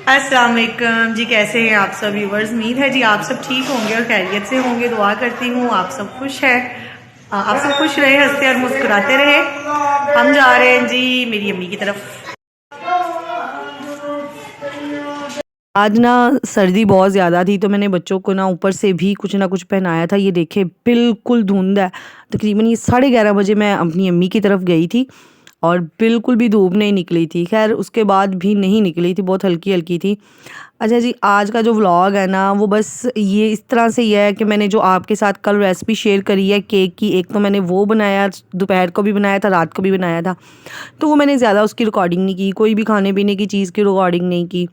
अस्सलाम वालेकुम जी, कैसे हैं आप सब व्यूवर्स। उम्मीद है जी आप सब ठीक होंगे और खैरियत से होंगे। दुआ करती हूँ आप सब खुश हैं, आप सब खुश रहे, हंसते और मुस्कुराते रहे। हम जा रहे हैं जी मेरी अम्मी की तरफ। आज ना सर्दी बहुत ज़्यादा थी तो मैंने बच्चों को ना ऊपर से भी कुछ ना कुछ पहनाया था। ये देखे बिल्कुल धुंध है। तकरीबन ये 11:30 बजे मैं अपनी अम्मी की तरफ गई थी और बिल्कुल भी धूप नहीं निकली थी। खैर उसके बाद भी नहीं निकली थी, बहुत हल्की हल्की थी। अच्छा जी, आज का जो व्लॉग है ना वो बस ये इस तरह से ये है कि मैंने जो आपके साथ कल रेसिपी शेयर करी है केक की, एक तो मैंने वो बनाया, दोपहर को भी बनाया था, रात को भी बनाया था। तो वो मैंने ज़्यादा उसकी रिकॉर्डिंग नहीं की, कोई भी खाने पीने की चीज़ की रिकॉर्डिंग नहीं की।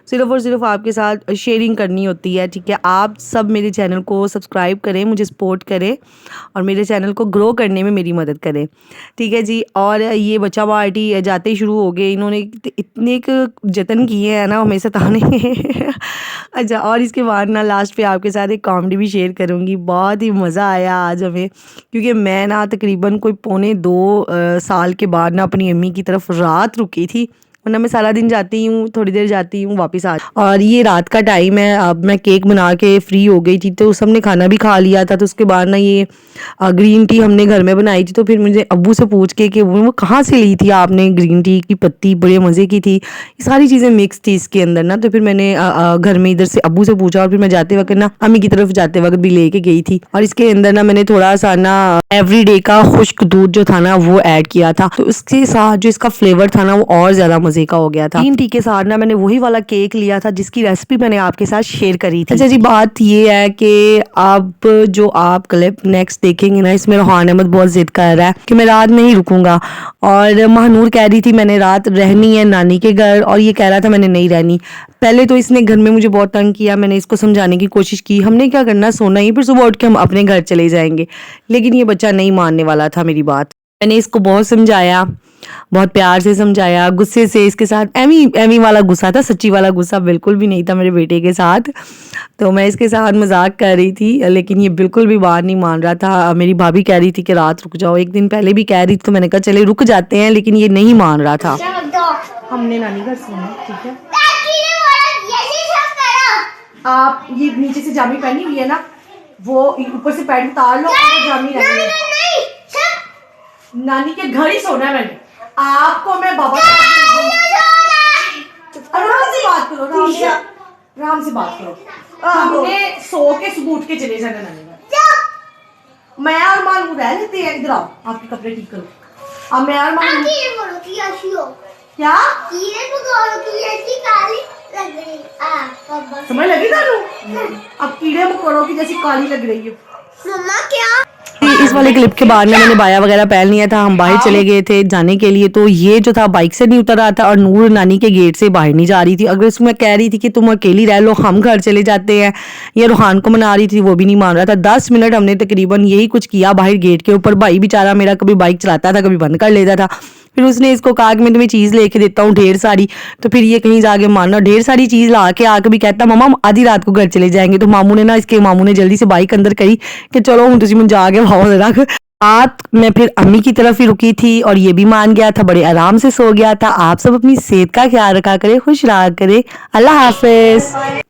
सिर्फ़ और सिर्फ आपके साथ शेयरिंग करनी होती है, ठीक है। आप सब मेरे चैनल को सब्सक्राइब करें, मुझे सपोर्ट करें और मेरे चैनल को ग्रो करने में मेरी मदद करें, ठीक है जी। और ये बच्चा पार्टी जाते ही शुरू हो गए, इन्होंने इतने एक जतन किए हैं ना हमें सताने के। अच्छा, और इसके बाद ना लास्ट पे आपके साथ एक कॉमेडी भी शेयर करूँगी। बहुत ही मज़ा आया आज हमें, क्योंकि मैं ना तकरीबन कोई 2.25 साल के बाद ना अपनी अम्मी की तरफ रात रुकी थी, वरना मैं सारा दिन जाती हूँ, थोड़ी देर जाती हूँ, वापस आ। और ये रात का टाइम है। अब मैं केक बना के फ्री हो गई थी तो सबने खाना भी खा लिया था। तो उसके बाद ना ये ग्रीन टी हमने घर में बनाई थी। तो फिर मुझे अब्बू से पूछ के कि वो कहाँ से ली थी आपने ग्रीन टी की पत्ती, बड़े मज़े की थी, ये सारी चीज़ें मिक्स थी इसके अंदर ना। तो फिर मैंने घर में इधर से अब्बू से पूछा और फिर मैं जाते वक्त ना अम्मी की तरफ जाते वक्त भी लेके गई थी। और इसके अंदर ना मैंने थोड़ा सा ना एवरीडे का खुश्क दूध जो था ना वो ऐड किया था। तो उसके साथ जो इसका फ्लेवर था ना वो और ज़्यादा मज़े का हो गया था। ग्रीन टी के साथ ना मैंने वही वाला केक लिया था जिसकी रेसिपी मैंने आपके साथ शेयर करी थी। अच्छा जी, बात ये है कि अब जो आप क्लिप नेक्स्ट देखेंगे ना, इसमें रोहान अहमद बहुत जिद कर रहा है कि मैं रात नहीं रुकूंगा। और महानूर कह रही थी मैंने रात रहनी है नानी के घर, और ये कह रहा था मैंने नहीं रहनी। पहले तो इसने घर में मुझे बहुत तंग किया, मैंने इसको समझाने की कोशिश की, हमने क्या करना, सोना ही, फिर सुबह उठ के हम अपने घर चले जाएंगे। लेकिन ये बच्चा नहीं मानने वाला था मेरी बात। मैंने इसको बहुत समझाया, बहुत प्यार से समझाया, गुस्से से इसके साथ एमी एमी वाला गुस्सा था, सच्ची वाला गुस्सा बिल्कुल भी नहीं था मेरे बेटे के साथ। तो मैं इसके साथ मजाक कर रही थी, लेकिन ये बिल्कुल भी बात नहीं मान रहा था। मेरी भाभी कह रही थी कि रात रुक जाओ, एक दिन पहले भी कह रही थी, तो मैंने कहा चले रुक जाते हैं, लेकिन ये नहीं मान रहा था। हमने नानी घर सोना, ठीक है। आप ये नीचे से जामी पहनी हुई है ना, वो ऊपर से पैंट उतार लो और जामी नानी के घर ही सोना है। मैंने आपको मैं बाबा आराम से बात करो, आराम से बात करो। हमने सो के सुबह उठ के चले जाना नानी घर। मैं और मानू रह लेते हैं, इधर आओ, आपके कपड़े ठीक करो। अब मैं और मानू क्या समझ लगी तारू? अब कीड़े मकोड़ों की जैसी काली लग रही है मम्मा। क्या इस वाले क्लिप के बाद में मैंने बाया वगैरह पहन लिया था, हम बाहर चले गए थे जाने के लिए। तो ये जो था बाइक से नहीं उतर रहा था और नूर नानी के गेट से बाहर नहीं जा रही थी। अगर उसमें कह रही थी कि तुम अकेली रह लो, हम घर चले जाते हैं, ये रूहान को मना रही थी, वो भी नहीं मान रहा था। 10 मिनट हमने तकरीबन यही कुछ किया बाहर गेट के ऊपर। भाई बेचारा मेरा कभी बाइक चलाता था, कभी बंद कर लेता था। फिर उसने इसको कहा कि मैं तुम्हें चीज़ लेके देता हूँ ढेर सारी। तो फिर ये कहीं जाके माना ढेर सारी चीज़ ला के आके भी कहता मम्मा हम आधी रात को घर चले जाएंगे। तो मामू ने ना, इसके मामू ने जल्दी से बाइक अंदर करी कि चलो हूँ तुम जाके भाव रख। रात मैं फिर अम्मी की तरफ ही रुकी थी और ये भी मान गया था, बड़े आराम से सो गया था। आप सब अपनी सेहत का ख्याल रखा करें, खुश रहा करें। अल्लाह हाफिज।